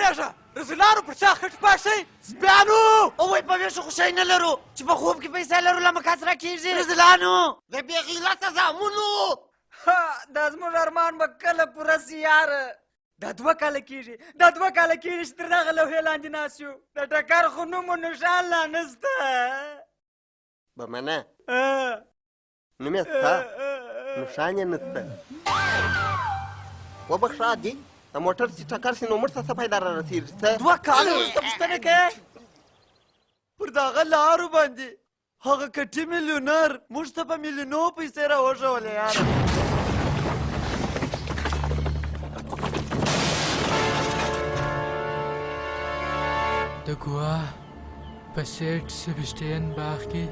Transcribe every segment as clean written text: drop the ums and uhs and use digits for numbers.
کېږه رسولانو پر چا خټ پاک شئ سپیانو اوی په ویښو خو شی نه لرو چې په خوب کې پیسې لرو له مکاس راکېږي رزلانو د بې غیرته زامنو دا زموږ ارمان به کله پوره سي یاره دا 2 کاله کېږي چې تر دغه لوحې لاندې ناست یو د ټکر خو نوم و نښان لا نسته بمنه نوم یې ستا نښان یې نسته وبخښه عادي د موټر چې ټکر شي نو موږ ته څه پیدا را رسېږي څه 2 کاله وروسته پوښتنه کوې پر دغه لارو باندې هغه کټي میلیونر موږ ته په میلیونو پیسې راوژولې یاره د ګوا په سیټ سبسټین باغ کې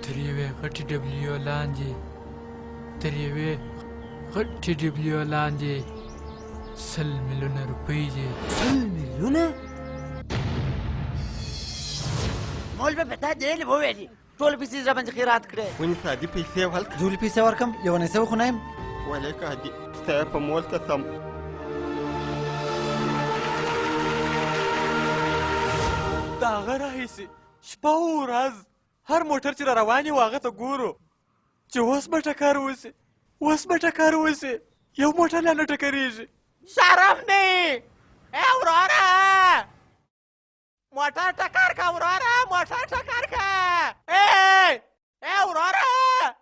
تر یوې غټې ډبلیو لاندې 100 میلیونه روپۍ دي 100 میلیونه مولوي په تا ډېرې وویلې ټولې پیسې راباندې خیرات کړې ونیسه عادي پیسې ورکړه زولې پیسې ورکړم یوه نیسه خو نه یم ولیکه عادي ستا یې په مول قسم د هغه راهیسې شپه و ورځ هر موټر چې را روان یو هغه ته ګورو چې اوس به ټکر وسي یو موټر لا نه ټکرېږي شرم دی ای وروره موټر ټکر که وروره موټر ټکر که ای وروره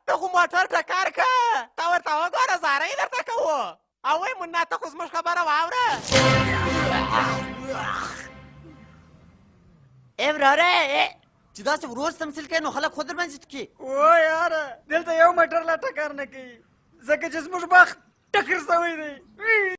ته خو موټر ټکر که ته ورته وګوره زاره یې درته کوو او وایي منا ته خو زموږ خبره واوره ای وروره چې داسې وروز تمثیل کوي نو خلک خو در باندې ټکي او یاره دلته یو موټر لا ټکر نه کوي ځکه چې زموږ بخت ټکر سوی دی